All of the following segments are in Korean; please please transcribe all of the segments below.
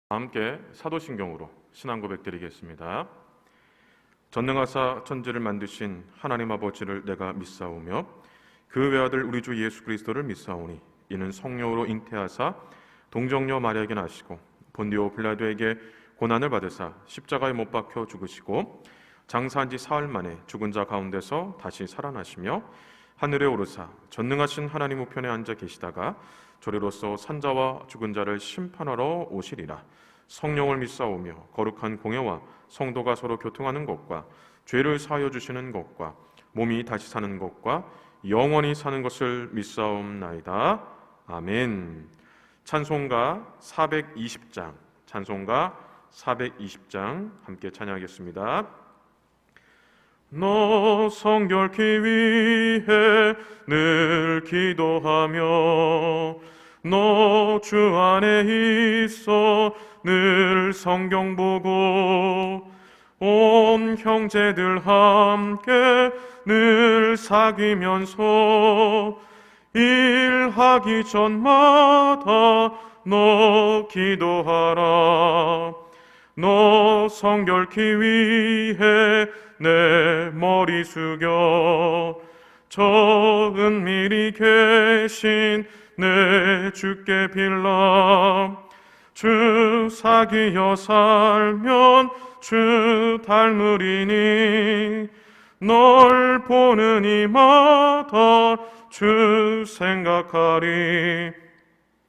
함께 사도신경으로 신앙 고백 드리겠습니다. 전능하사 천지를 만드신 하나님 아버지를 내가 믿사오며 그 외아들 우리 주 예수 그리스도를 믿사오니 이는 성령으로 잉태하사 동정녀 마리아에게 나시고 본디오 빌라도에게 고난을 받으사 십자가에 못 박혀 죽으시고 장사한 지 사흘 만에 죽은 자 가운데서 다시 살아나시며 하늘에 오르사 전능하신 하나님 우편에 앉아 계시다가 저리로서 산자와 죽은 자를 심판하러 오시리라. 성령을 믿사오며 거룩한 공예와 성도가 서로 교통하는 것과 죄를 사하여 주시는 것과 몸이 다시 사는 것과 영원히 사는 것을 믿사옵나이다. 아멘. 찬송가 420장, 찬송가 420장 함께 찬양하겠습니다. 너 성결케 위해 늘 기도하며 너 주 안에 있어 늘 성경 보고 온 형제들 함께 늘 사귀면서 일하기 전마다 너 기도하라. 너 성결케 위해 내 머리 숙여 저 은밀히 계신 내 주께 빌라. 주 사귀어 살면 주 닮으리니 널 보는 이마다 주 생각하리.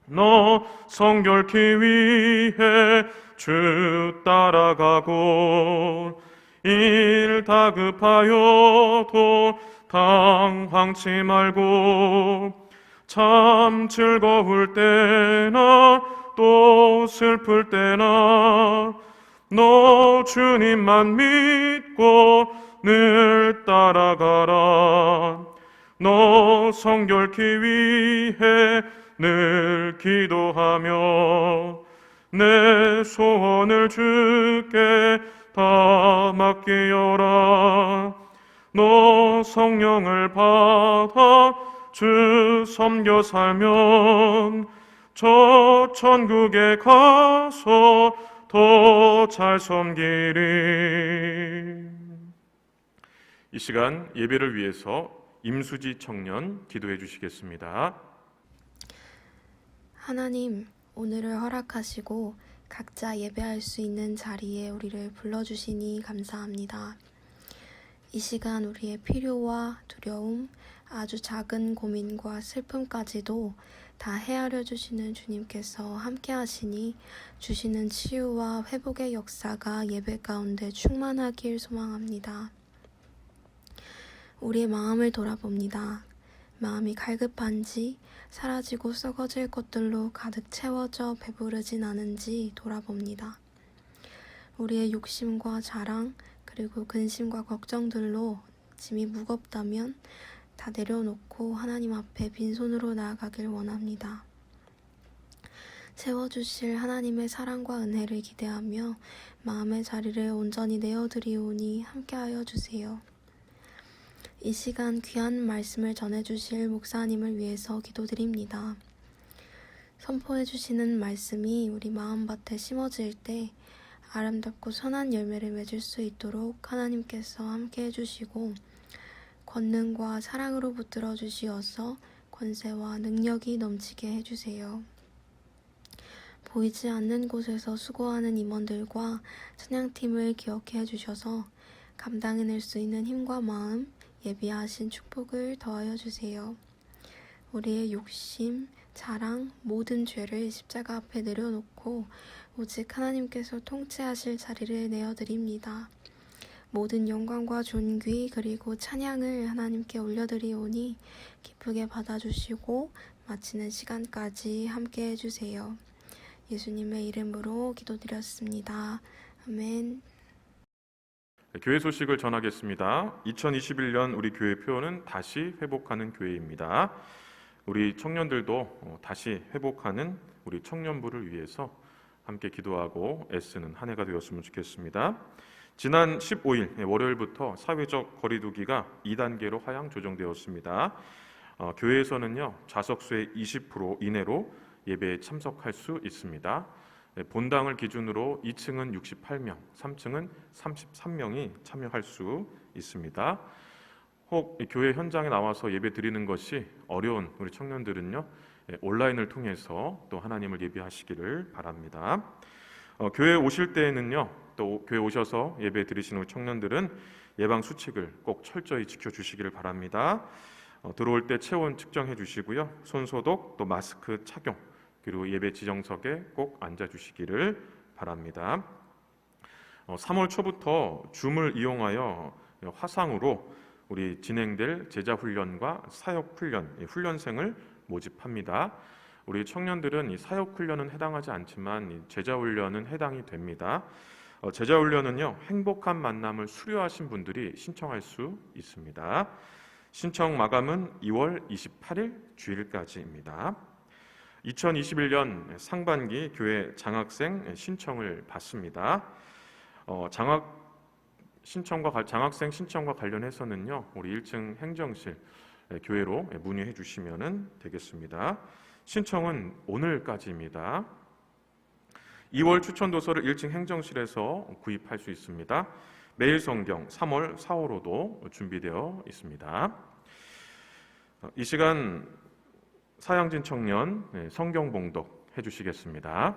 너 성결케 위해 주 따라가고 일 다급하여도 당황치 말고 참 즐거울 때나 또 슬플 때나 너 주님만 믿고 늘 따라가라. 너 성결케 위해 늘 기도하며 내 소원을 주께 다 맡기어라. 너 성령을 받아 주 섬겨 살면 저 천국에 가서 더 잘 섬기리. 이 시간 예배를 위해서 임수지 청년 기도해 주시겠습니다. 하나님, 오늘을 허락하시고 각자 예배할 수 있는 자리에 우리를 불러주시니 감사합니다. 이 시간 우리의 필요와 두려움, 아주 작은 고민과 슬픔까지도 다 헤아려 주시는 주님께서 함께 하시니 주시는 치유와 회복의 역사가 예배 가운데 충만하길 소망합니다. 우리의 마음을 돌아봅니다. 마음이 갈급한지 사라지고 썩어질 것들로 가득 채워져 배부르진 않은지 돌아봅니다. 우리의 욕심과 자랑 그리고 근심과 걱정들로 짐이 무겁다면 다 내려놓고 하나님 앞에 빈손으로 나아가길 원합니다. 채워주실 하나님의 사랑과 은혜를 기대하며 마음의 자리를 온전히 내어드리오니 함께하여 주세요. 이 시간 귀한 말씀을 전해주실 목사님을 위해서 기도드립니다. 선포해주시는 말씀이 우리 마음밭에 심어질 때 아름답고 선한 열매를 맺을 수 있도록 하나님께서 함께 해주시고 권능과 사랑으로 붙들어 주시어서 권세와 능력이 넘치게 해주세요. 보이지 않는 곳에서 수고하는 임원들과 찬양팀을 기억해 주셔서 감당해낼 수 있는 힘과 마음, 예비하신 축복을 더하여 주세요. 우리의 욕심, 자랑, 모든 죄를 십자가 앞에 내려놓고 오직 하나님께서 통치하실 자리를 내어드립니다. 모든 영광과 존귀 그리고 찬양을 하나님께 올려드리오니 기쁘게 받아주시고 마치는 시간까지 함께 해주세요. 예수님의 이름으로 기도드렸습니다. 아멘. 교회 소식을 전하겠습니다. 2021년 우리 교회 표어는 다시 회복하는 교회입니다. 우리 청년들도 다시 회복하는 우리 청년부를 위해서 함께 기도하고 애쓰는 한 해가 되었으면 좋겠습니다. 지난 15일 월요일부터 사회적 거리두기가 2단계로 하향 조정되었습니다. 교회에서는요 좌석수의 20% 이내로 예배에 참석할 수 있습니다. 본당을 기준으로 2층은 68명, 3층은 33명이 참여할 수 있습니다. 혹 교회 현장에 나와서 예배 드리는 것이 어려운 우리 청년들은요, 온라인을 통해서 또 하나님을 예배하시기를 바랍니다. 교회 오실 때에는요, 또 교회 오셔서 예배 드리시는 우리 청년들은 예방 수칙을 꼭 철저히 지켜주시기를 바랍니다. 들어올 때 체온 측정해 주시고요, 손 소독, 또 마스크 착용, 그리고 예배 지정석에 꼭 앉아주시기를 바랍니다. 3월 초부터 줌을 이용하여 화상으로 우리 진행될 제자훈련과 사역훈련, 훈련생을 모집합니다. 우리 청년들은 이 사역훈련은 해당하지 않지만 이 제자훈련은 해당이 됩니다. 제자훈련은요, 행복한 만남을 수료하신 분들이 신청할 수 있습니다. 신청 마감은 2월 28일 주일까지입니다. 2021년 상반기 교회 장학생 신청을 받습니다. 장학생 신청과 관련해서는요, 우리 1층 행정실 교회로 문의해 주시면 되겠습니다. 신청은 오늘까지입니다. 2월 추천 도서를 1층 행정실에서 구입할 수 있습니다. 매일 성경 3월 4호로도 준비되어 있습니다. 이 시간 사양진 청년 성경 봉독 해주시겠습니다.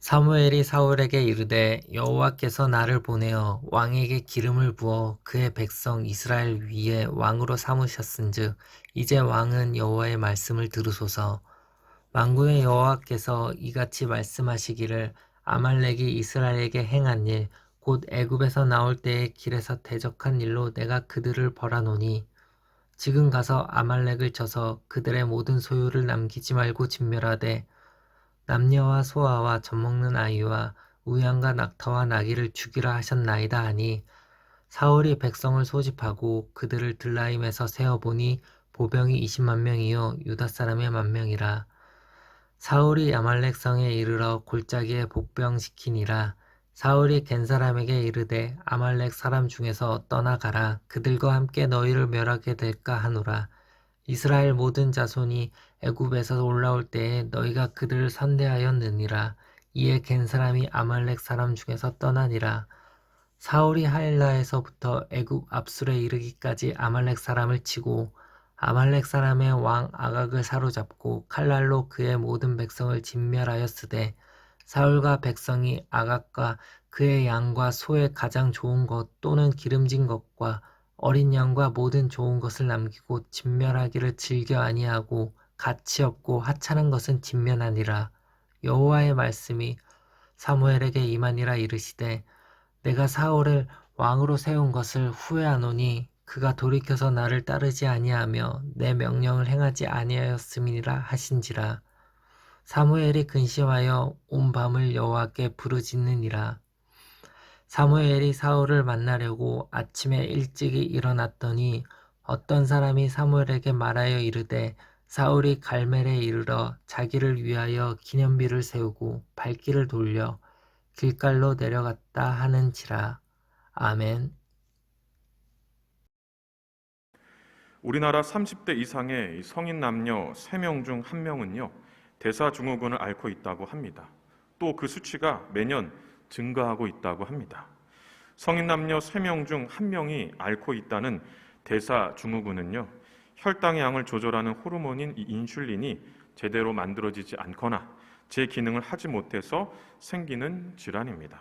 사무엘이 사울에게 이르되 여호와께서 나를 보내어 왕에게 기름을 부어 그의 백성 이스라엘 위에 왕으로 삼으셨은즉 이제 왕은 여호와의 말씀을 들으소서. 만군의 여호와께서 이같이 말씀하시기를 아말렉이 이스라엘에게 행한 일 곧 애굽에서 나올 때의 길에서 대적한 일로 내가 그들을 벌하노니 지금 가서 아말렉을 쳐서 그들의 모든 소유를 남기지 말고 진멸하되 남녀와 소아와 젖먹는 아이와 우양과 낙타와 나귀를 죽이라 하셨나이다 하니 사울이 백성을 소집하고 그들을 들라임에서 세어보니 보병이 20만 명이요 유다 사람의 1만 명이라. 사울이 아말렉 성에 이르러 골짜기에 복병시키니라. 사울이 겐 사람에게 이르되 아말렉 사람 중에서 떠나가라. 그들과 함께 너희를 멸하게 될까 하노라. 이스라엘 모든 자손이 애굽에서 올라올 때에 너희가 그들을 선대하였느니라. 이에 겐 사람이 아말렉 사람 중에서 떠나니라. 사울이 하일라에서부터 애굽 압술에 이르기까지 아말렉 사람을 치고 아말렉 사람의 왕 아각을 사로잡고 칼날로 그의 모든 백성을 진멸하였으되 사울과 백성이 아각과 그의 양과 소의 가장 좋은 것 또는 기름진 것과 어린 양과 모든 좋은 것을 남기고 진멸하기를 즐겨 아니하고 가치 없고 하찮은 것은 진멸하니라. 여호와의 말씀이 사무엘에게 임하니라 이르시되 내가 사울을 왕으로 세운 것을 후회하노니 그가 돌이켜서 나를 따르지 아니하며 내 명령을 행하지 아니하였음이니라 하신지라. 사무엘이 근심하여 온 밤을 여호와께 부르짖느니라. 사무엘이 사울을 만나려고 아침에 일찍이 일어났더니 어떤 사람이 사무엘에게 말하여 이르되 사울이 갈멜에 이르러 자기를 위하여 기념비를 세우고 발길을 돌려 길갈로 내려갔다 하는지라. 아멘. 우리나라 30대 이상의 성인 남녀 3명 중 1명은요, 대사증후군을 앓고 있다고 합니다. 또 그 수치가 매년 증가하고 있다고 합니다. 성인 남녀 3명 중 1명이 앓고 있다는 대사증후군은요, 혈당의 양을 조절하는 호르몬인 이 인슐린이 제대로 만들어지지 않거나 제 기능을 하지 못해서 생기는 질환입니다.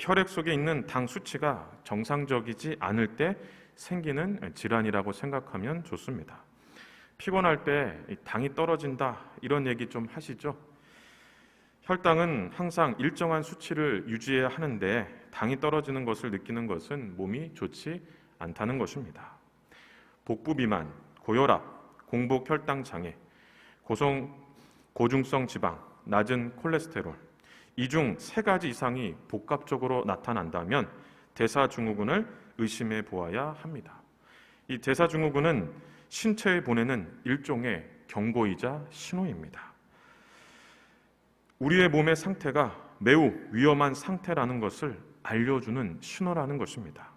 혈액 속에 있는 당 수치가 정상적이지 않을 때 생기는 질환이라고 생각하면 좋습니다. 피곤할 때 당이 떨어진다 이런 얘기 좀 하시죠? 혈당은 항상 일정한 수치를 유지해야 하는데 당이 떨어지는 것을 느끼는 것은 몸이 좋지 않다는 것입니다. 복부 비만, 고혈압, 공복 혈당 장애, 고중성 지방, 낮은 콜레스테롤, 이 중 3가지 이상이 복합적으로 나타난다면 대사증후군을 의심해 보아야 합니다. 이 대사증후군은 신체에 보내는 일종의 경고이자 신호입니다. 우리의 몸의 상태가 매우 위험한 상태라는 것을 알려주는 신호라는 것입니다.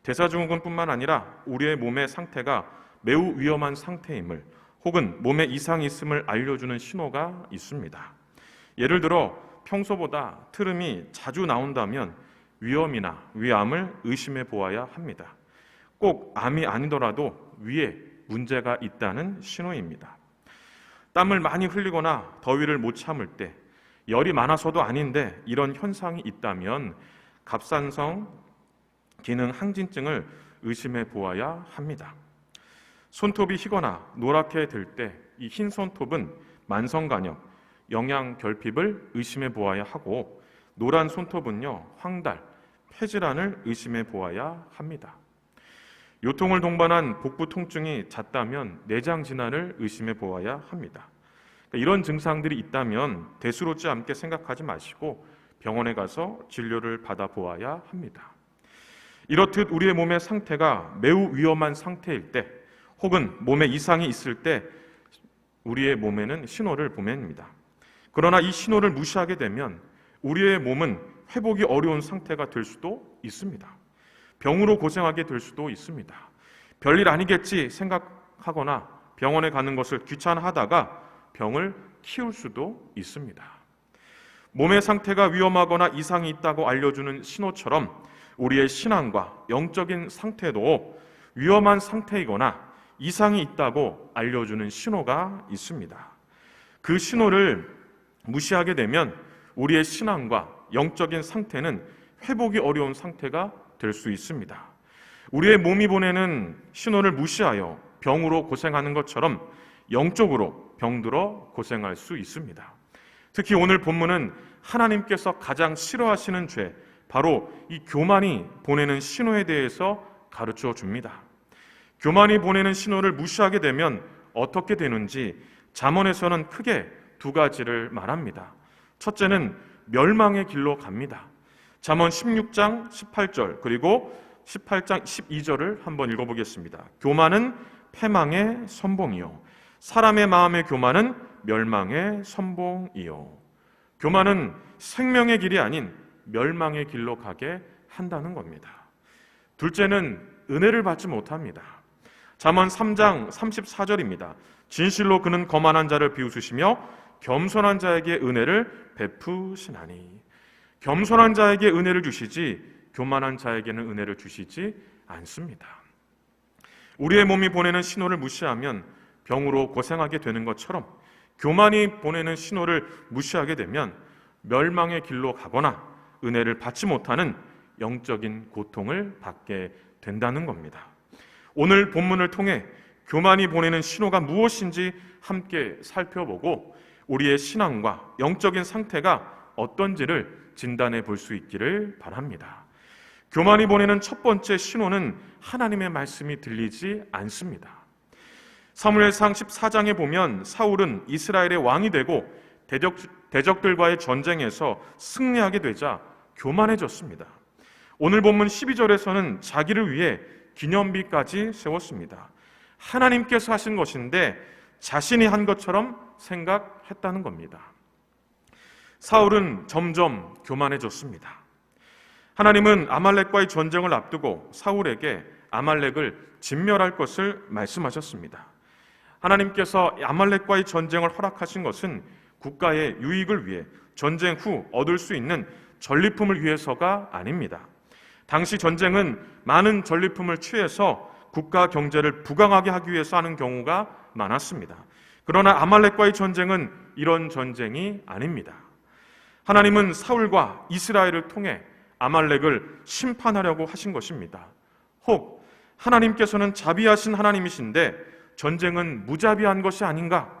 대사증후군뿐만 아니라 우리의 몸의 상태가 매우 위험한 상태임을 혹은 몸에 이상이 있음을 알려주는 신호가 있습니다. 예를 들어 평소보다 트름이 자주 나온다면 위염이나 위암을 의심해 보아야 합니다. 꼭 암이 아니더라도 위에 문제가 있다는 신호입니다. 땀을 많이 흘리거나 더위를 못 참을 때, 열이 많아서도 아닌데 이런 현상이 있다면 갑상선 기능 항진증을 의심해 보아야 합니다. 손톱이 희거나 노랗게 될 때 이 흰 손톱은 만성간염, 영양결핍을 의심해 보아야 하고, 노란 손톱은요 황달, 폐질환을 의심해 보아야 합니다. 요통을 동반한 복부 통증이 잦다면 내장 질환을 의심해 보아야 합니다. 이런 증상들이 있다면 대수롭지 않게 생각하지 마시고 병원에 가서 진료를 받아보아야 합니다. 이렇듯 우리의 몸의 상태가 매우 위험한 상태일 때, 혹은 몸에 이상이 있을 때 우리의 몸에는 신호를 보냅니다. 그러나 이 신호를 무시하게 되면 우리의 몸은 회복이 어려운 상태가 될 수도 있습니다. 병으로 고생하게 될 수도 있습니다. 별일 아니겠지 생각하거나 병원에 가는 것을 귀찮아하다가 병을 키울 수도 있습니다. 몸의 상태가 위험하거나 이상이 있다고 알려주는 신호처럼 우리의 신앙과 영적인 상태도 위험한 상태이거나 이상이 있다고 알려주는 신호가 있습니다. 그 신호를 무시하게 되면 우리의 신앙과 영적인 상태는 회복이 어려운 상태가 될 수 있습니다. 우리의 몸이 보내는 신호를 무시하여 병으로 고생하는 것처럼 영적으로 병들어 고생할 수 있습니다. 특히 오늘 본문은 하나님께서 가장 싫어하시는 죄, 바로 이 교만이 보내는 신호에 대해서 가르쳐 줍니다. 교만이 보내는 신호를 무시하게 되면 어떻게 되는지 잠언에서는 크게 두 가지를 말합니다. 첫째는 멸망의 길로 갑니다. 잠언 16장 18절 그리고 18장 12절을 한번 읽어보겠습니다. 교만은 패망의 선봉이요, 사람의 마음의 교만은 멸망의 선봉이요. 교만은 생명의 길이 아닌 멸망의 길로 가게 한다는 겁니다. 둘째는 은혜를 받지 못합니다. 잠언 3장 34절입니다. 진실로 그는 거만한 자를 비웃으시며 겸손한 자에게 은혜를 베푸시나니. 겸손한 자에게 은혜를 주시지 교만한 자에게는 은혜를 주시지 않습니다. 우리의 몸이 보내는 신호를 무시하면 병으로 고생하게 되는 것처럼 교만이 보내는 신호를 무시하게 되면 멸망의 길로 가거나 은혜를 받지 못하는 영적인 고통을 받게 된다는 겁니다. 오늘 본문을 통해 교만이 보내는 신호가 무엇인지 함께 살펴보고 우리의 신앙과 영적인 상태가 어떤지를 진단해 볼 수 있기를 바랍니다. 교만이 보내는 첫 번째 신호는 하나님의 말씀이 들리지 않습니다. 사무엘상 14장에 보면 사울은 이스라엘의 왕이 되고 대적들과의 전쟁에서 승리하게 되자 교만해졌습니다. 오늘 본문 12절에서는 자기를 위해 기념비까지 세웠습니다. 하나님께서 하신 것인데 자신이 한 것처럼 생각했다는 겁니다. 사울은 점점 교만해졌습니다. 하나님은 아말렉과의 전쟁을 앞두고 사울에게 아말렉을 진멸할 것을 말씀하셨습니다. 하나님께서 아말렉과의 전쟁을 허락하신 것은 국가의 유익을 위해 전쟁 후 얻을 수 있는 전리품을 위해서가 아닙니다. 당시 전쟁은 많은 전리품을 취해서 국가 경제를 부강하게 하기 위해서 하는 경우가 많았습니다. 그러나 아말렉과의 전쟁은 이런 전쟁이 아닙니다. 하나님은 사울과 이스라엘을 통해 아말렉을 심판하려고 하신 것입니다. 혹 하나님께서는 자비하신 하나님이신데 전쟁은 무자비한 것이 아닌가?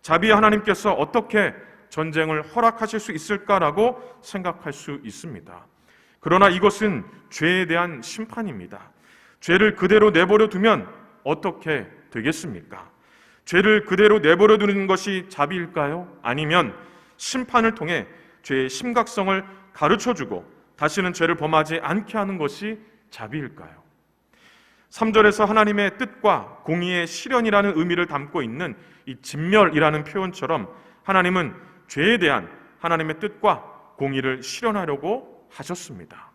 자비의 하나님께서 어떻게 전쟁을 허락하실 수 있을까라고 생각할 수 있습니다. 그러나 이것은 죄에 대한 심판입니다. 죄를 그대로 내버려 두면 어떻게 되겠습니까? 죄를 그대로 내버려 두는 것이 자비일까요? 아니면 심판을 통해 죄의 심각성을 가르쳐주고 다시는 죄를 범하지 않게 하는 것이 자비일까요? 3절에서 하나님의 뜻과 공의의 실현이라는 의미를 담고 있는 이 진멸이라는 표현처럼 하나님은 죄에 대한 하나님의 뜻과 공의를 실현하려고 하셨습니다.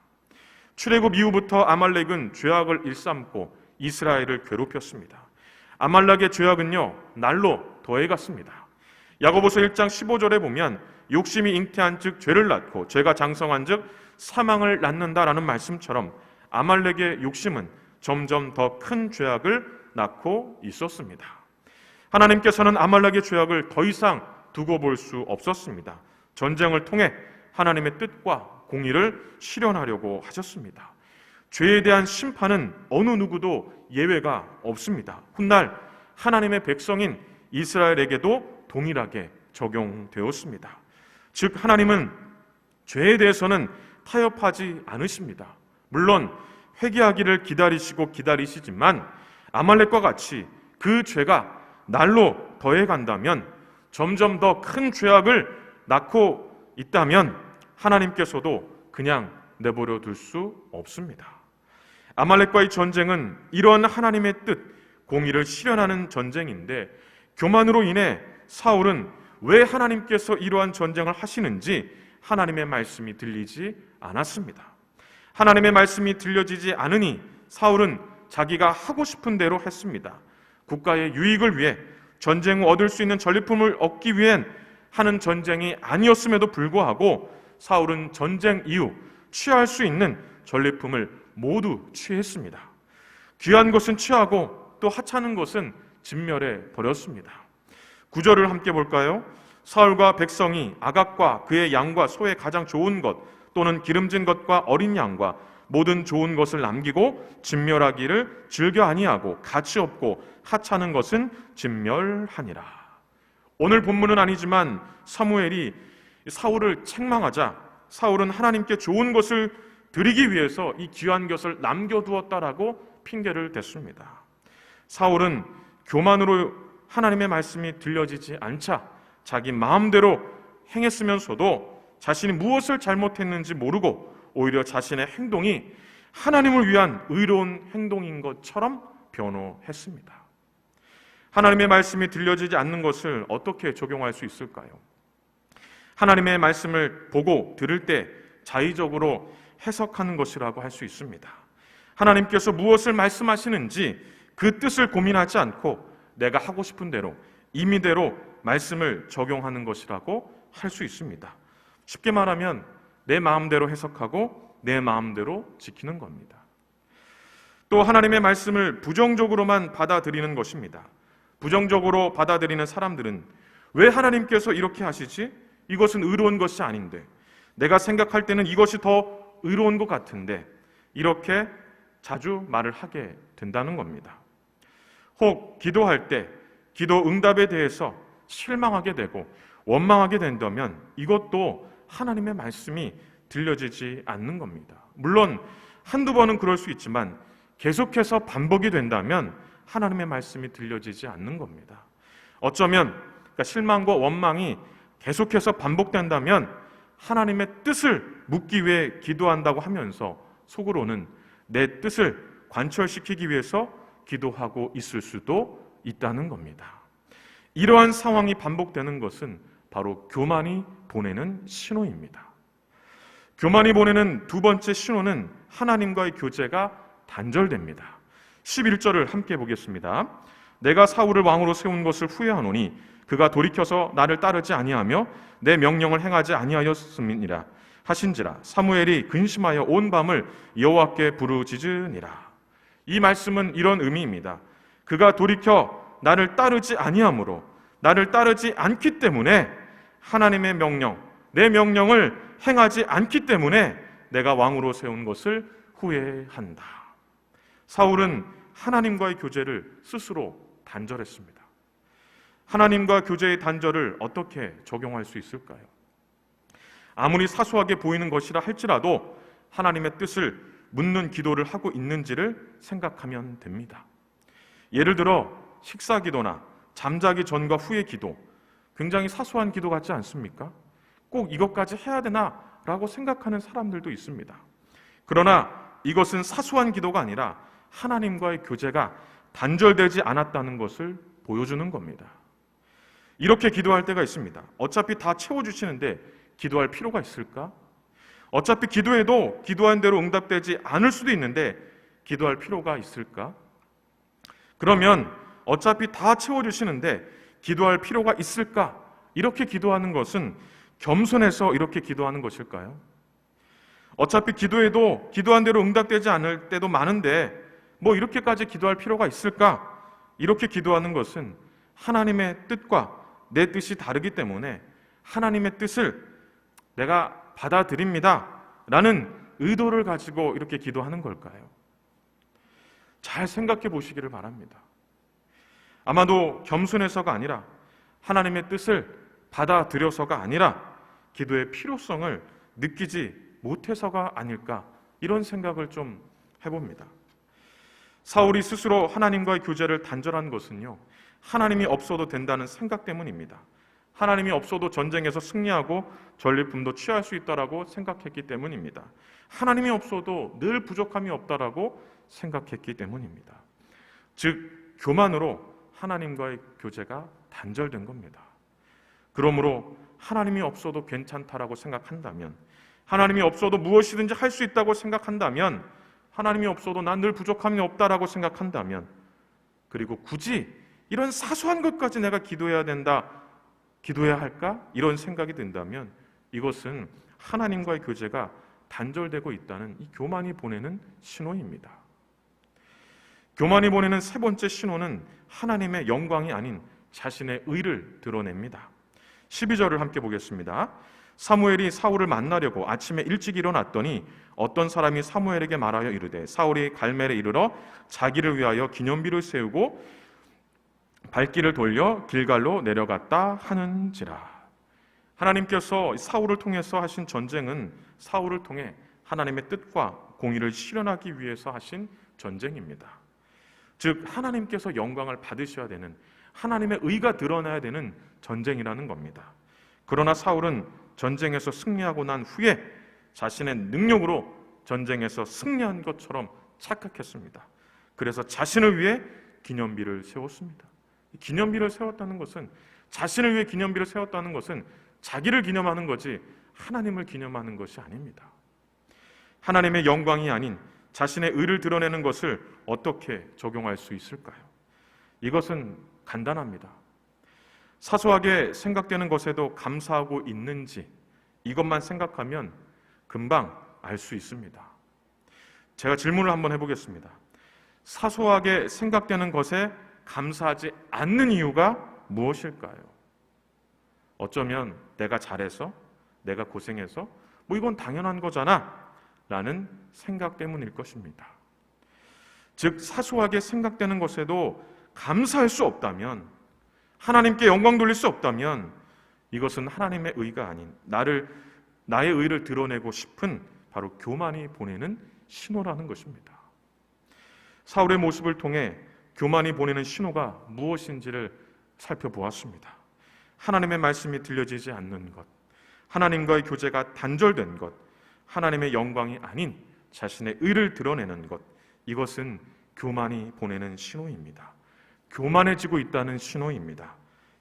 출애굽 이후부터 아말렉은 죄악을 일삼고 이스라엘을 괴롭혔습니다. 아말렉의 죄악은요 날로 더해갔습니다. 야고보서 1장 15절에 보면 욕심이 잉태한 즉 죄를 낳고 죄가 장성한 즉 사망을 낳는다라는 말씀처럼 아말렉의 욕심은 점점 더 큰 죄악을 낳고 있었습니다. 하나님께서는 아말렉의 죄악을 더 이상 두고 볼 수 없었습니다. 전쟁을 통해 하나님의 뜻과 공의를 실현하려고 하셨습니다. 죄에 대한 심판은 어느 누구도 예외가 없습니다. 훗날 하나님의 백성인 이스라엘에게도 동일하게 적용되었습니다. 즉 하나님은 죄에 대해서는 타협하지 않으십니다. 물론 회개하기를 기다리시지만 아말렉과 같이 그 죄가 날로 더해간다면, 점점 더 큰 죄악을 낳고 있다면 하나님께서도 그냥 내버려 둘 수 없습니다. 아말렉과의 전쟁은 이러한 하나님의 뜻, 공의를 실현하는 전쟁인데, 교만으로 인해 사울은 왜 하나님께서 이러한 전쟁을 하시는지 하나님의 말씀이 들리지 않았습니다. 하나님의 말씀이 들려지지 않으니 사울은 자기가 하고 싶은 대로 했습니다. 국가의 유익을 위해 전쟁 후 얻을 수 있는 전리품을 얻기 위한 하는 전쟁이 아니었음에도 불구하고 사울은 전쟁 이후 취할 수 있는 전리품을 모두 취했습니다. 귀한 것은 취하고 또 하찮은 것은 진멸해 버렸습니다. 9절을 함께 볼까요? 사울과 백성이 아각과 그의 양과 소의 가장 좋은 것 또는 기름진 것과 어린 양과 모든 좋은 것을 남기고 진멸하기를 즐겨 아니하고 가치 없고 하찮은 것은 진멸하니라. 오늘 본문은 아니지만 사무엘이 사울을 책망하자 사울은 하나님께 좋은 것을 드리기 위해서 이 귀한 것을 남겨두었다라고 핑계를 댔습니다. 사울은 교만으로 하나님의 말씀이 들려지지 않자 자기 마음대로 행했으면서도 자신이 무엇을 잘못했는지 모르고 오히려 자신의 행동이 하나님을 위한 의로운 행동인 것처럼 변호했습니다. 하나님의 말씀이 들려지지 않는 것을 어떻게 적용할 수 있을까요? 하나님의 말씀을 보고 들을 때 자의적으로 해석하는 것이라고 할 수 있습니다. 하나님께서 무엇을 말씀하시는지 그 뜻을 고민하지 않고 내가 하고 싶은 대로 임의대로 말씀을 적용하는 것이라고 할 수 있습니다. 쉽게 말하면 내 마음대로 해석하고 내 마음대로 지키는 겁니다. 또 하나님의 말씀을 부정적으로만 받아들이는 것입니다. 부정적으로 받아들이는 사람들은 왜 하나님께서 이렇게 하시지? 이것은 의로운 것이 아닌데, 내가 생각할 때는 이것이 더 의로운 것 같은데, 이렇게 자주 말을 하게 된다는 겁니다. 혹 기도할 때 기도 응답에 대해서 실망하게 되고 원망하게 된다면 이것도 하나님의 말씀이 들려지지 않는 겁니다. 물론 한두 번은 그럴 수 있지만 계속해서 반복이 된다면 하나님의 말씀이 들려지지 않는 겁니다. 어쩌면 그러니까 실망과 원망이 계속해서 반복된다면 하나님의 뜻을 묻기 위해 기도한다고 하면서 속으로는 내 뜻을 관철시키기 위해서 기도하고 있을 수도 있다는 겁니다. 이러한 상황이 반복되는 것은 바로 교만이 보내는 신호입니다. 교만이 보내는 두 번째 신호는 하나님과의 교제가 단절됩니다. 11절을 함께 보겠습니다. 내가 사울을 왕으로 세운 것을 후회하노니 그가 돌이켜서 나를 따르지 아니하며 내 명령을 행하지 아니하였음이니라 하신지라. 사무엘이 근심하여 온 밤을 여호와께 부르짖으니라. 이 말씀은 이런 의미입니다. 그가 돌이켜 나를 따르지 아니하므로, 나를 따르지 않기 때문에, 하나님의 명령, 내 명령을 행하지 않기 때문에 내가 왕으로 세운 것을 후회한다. 사울은 하나님과의 교제를 스스로 단절했습니다. 하나님과 교제의 단절을 어떻게 적용할 수 있을까요? 아무리 사소하게 보이는 것이라 할지라도 하나님의 뜻을 묻는 기도를 하고 있는지를 생각하면 됩니다. 예를 들어 식사 기도나 잠자기 전과 후의 기도, 굉장히 사소한 기도 같지 않습니까? 꼭 이것까지 해야 되나? 라고 생각하는 사람들도 있습니다. 그러나 이것은 사소한 기도가 아니라 하나님과의 교제가 단절되지 않았다는 것을 보여주는 겁니다. 이렇게 기도할 때가 있습니다. 어차피 다 채워주시는데 기도할 필요가 있을까? 어차피 기도해도 기도한 대로 응답되지 않을 수도 있는데 기도할 필요가 있을까? 그러면 어차피 다 채워주시는데 기도할 필요가 있을까? 이렇게 기도하는 것은 겸손해서 이렇게 기도하는 것일까요? 어차피 기도해도 기도한 대로 응답되지 않을 때도 많은데 뭐 이렇게까지 기도할 필요가 있을까? 이렇게 기도하는 것은 하나님의 뜻과 내 뜻이 다르기 때문에 하나님의 뜻을 내가 받아들입니다 라는 의도를 가지고 이렇게 기도하는 걸까요? 잘 생각해 보시기를 바랍니다. 아마도 겸손해서가 아니라 하나님의 뜻을 받아들여서가 아니라 기도의 필요성을 느끼지 못해서가 아닐까, 이런 생각을 좀 해봅니다. 사울이 스스로 하나님과의 교제를 단절한 것은요, 하나님이 없어도 된다는 생각 때문입니다. 하나님이 없어도 전쟁에서 승리하고 전리품도 취할 수 있다라고 생각했기 때문입니다. 하나님이 없어도 늘 부족함이 없다라고 생각했기 때문입니다. 즉 교만으로 하나님과의 교제가 단절된 겁니다. 그러므로 하나님이 없어도 괜찮다라고 생각한다면, 하나님이 없어도 무엇이든지 할 수 있다고 생각한다면, 하나님이 없어도 난 늘 부족함이 없다라고 생각한다면, 그리고 굳이 이런 사소한 것까지 내가 기도해야 된다, 기도해야 할까? 이런 생각이 든다면 이것은 하나님과의 교제가 단절되고 있다는 이 교만이 보내는 신호입니다. 교만이 보내는 세 번째 신호는 하나님의 영광이 아닌 자신의 의를 드러냅니다. 12절을 함께 보겠습니다. 사무엘이 사울을 만나려고 아침에 일찍 일어났더니 어떤 사람이 사무엘에게 말하여 이르되 사울이 갈멜에 이르러 자기를 위하여 기념비를 세우고 발길을 돌려 길갈로 내려갔다 하는지라. 하나님께서 사울을 통해서 하신 전쟁은 사울을 통해 하나님의 뜻과 공의를 실현하기 위해서 하신 전쟁입니다. 즉 하나님께서 영광을 받으셔야 되는, 하나님의 의가 드러나야 되는 전쟁이라는 겁니다. 그러나 사울은 전쟁에서 승리하고 난 후에 자신의 능력으로 전쟁에서 승리한 것처럼 착각했습니다. 그래서 자신을 위해 기념비를 세웠습니다. 기념비를 세웠다는 것은, 자신을 위해 기념비를 세웠다는 것은 자기를 기념하는 거지 하나님을 기념하는 것이 아닙니다. 하나님의 영광이 아닌 자신의 의를 드러내는 것을 어떻게 적용할 수 있을까요? 이것은 간단합니다. 사소하게 생각되는 것에도 감사하고 있는지 이것만 생각하면 금방 알 수 있습니다. 제가 질문을 한번 해보겠습니다. 사소하게 생각되는 것에 감사하지 않는 이유가 무엇일까요? 어쩌면 내가 잘해서, 내가 고생해서 뭐 이건 당연한 거잖아 라는 생각 때문일 것입니다. 즉 사소하게 생각되는 것에도 감사할 수 없다면, 하나님께 영광 돌릴 수 없다면 이것은 하나님의 의가 아닌 나의 의를 드러내고 싶은 바로 교만이 보내는 신호라는 것입니다. 사울의 모습을 통해 교만이 보내는 신호가 무엇인지를 살펴보았습니다. 하나님의 말씀이 들려지지 않는 것, 하나님과의 교제가 단절된 것, 하나님의 영광이 아닌 자신의 의를 드러내는 것, 이것은 교만이 보내는 신호입니다. 교만해지고 있다는 신호입니다.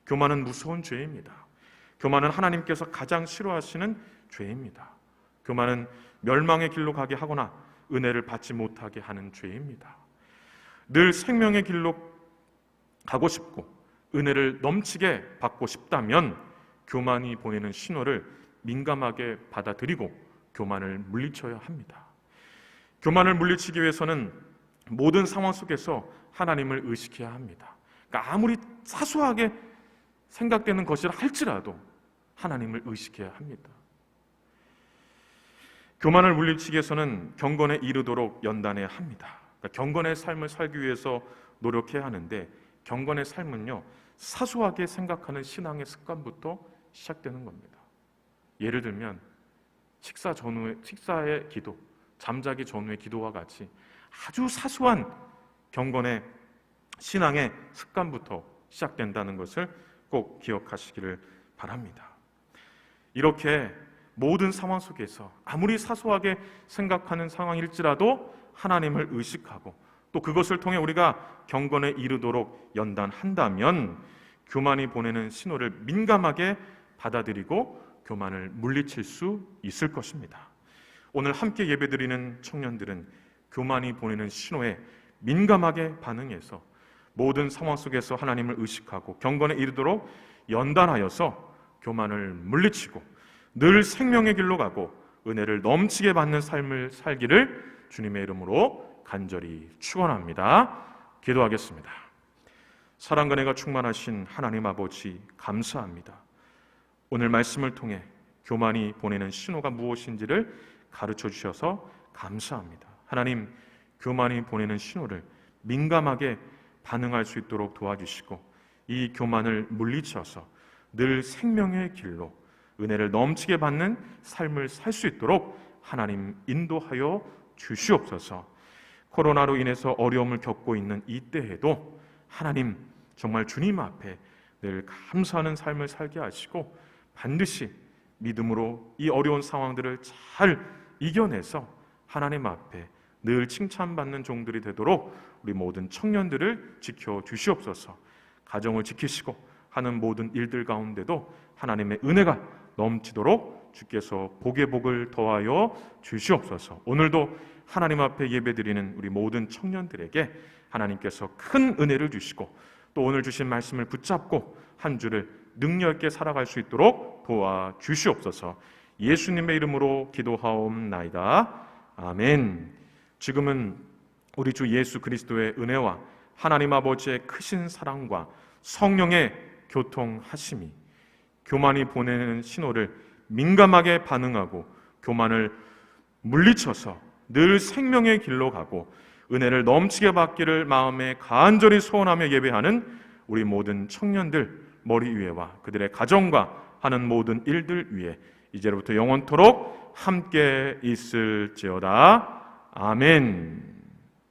교만은 무서운 죄입니다. 교만은 하나님께서 가장 싫어하시는 죄입니다. 교만은 멸망의 길로 가게 하거나 은혜를 받지 못하게 하는 죄입니다. 늘 생명의 길로 가고 싶고 은혜를 넘치게 받고 싶다면 교만이 보내는 신호를 민감하게 받아들이고 교만을 물리쳐야 합니다. 교만을 물리치기 위해서는 모든 상황 속에서 하나님을 의식해야 합니다. 그러니까 아무리 사소하게 생각되는 것이라 할지라도 하나님을 의식해야 합니다. 교만을 물리치기 위해서는 경건에 이르도록 연단해야 합니다. 그러니까 경건의 삶을 살기 위해서 노력해야 하는데, 경건의 삶은요 사소하게 생각하는 신앙의 습관부터 시작되는 겁니다. 예를 들면 식사의 기도, 잠자기 전후의 기도와 같이 아주 사소한 경건의 신앙의 습관부터 시작된다는 것을 꼭 기억하시기를 바랍니다. 이렇게 모든 상황 속에서 아무리 사소하게 생각하는 상황일지라도 하나님을 의식하고 또 그것을 통해 우리가 경건에 이르도록 연단한다면 교만이 보내는 신호를 민감하게 받아들이고 교만을 물리칠 수 있을 것입니다. 오늘 함께 예배드리는 청년들은 교만이 보내는 신호에 민감하게 반응해서 모든 상황 속에서 하나님을 의식하고 경건에 이르도록 연단하여서 교만을 물리치고 늘 생명의 길로 가고 은혜를 넘치게 받는 삶을 살기를 주님의 이름으로 간절히 축원합니다. 기도하겠습니다. 사랑과 은혜가 충만하신 하나님 아버지, 감사합니다. 오늘 말씀을 통해 교만이 보내는 신호가 무엇인지를 가르쳐 주셔서 감사합니다. 하나님, 교만이 보내는 신호를 민감하게 반응할 수 있도록 도와주시고 이 교만을 물리쳐서 늘 생명의 길로 은혜를 넘치게 받는 삶을 살 수 있도록 하나님 인도하여 주시옵소서. 코로나로 인해서 어려움을 겪고 있는 이때에도 하나님 정말 주님 앞에 늘 감사하는 삶을 살게 하시고 반드시 믿음으로 이 어려운 상황들을 잘 이겨내서 하나님 앞에 늘 칭찬받는 종들이 되도록 우리 모든 청년들을 지켜 주시옵소서. 가정을 지키시고 하는 모든 일들 가운데도 하나님의 은혜가 넘치도록 주께서 복의 복을 더하여 주시옵소서. 오늘도 하나님 앞에 예배드리는 우리 모든 청년들에게 하나님께서 큰 은혜를 주시고 또 오늘 주신 말씀을 붙잡고 한 주를 능력 있게 살아갈 수 있도록 도와주시옵소서. 예수님의 이름으로 기도하옵나이다. 아멘. 지금은 우리 주 예수 그리스도의 은혜와 하나님 아버지의 크신 사랑과 성령의 교통하심이 교만이 보내는 신호를 민감하게 반응하고 교만을 물리쳐서 늘 생명의 길로 가고 은혜를 넘치게 받기를 마음에 간절히 소원하며 예배하는 우리 모든 청년들 머리 위에와 그들의 가정과 하는 모든 일들 위에 이제로부터 영원토록 함께 있을지어다. 아멘.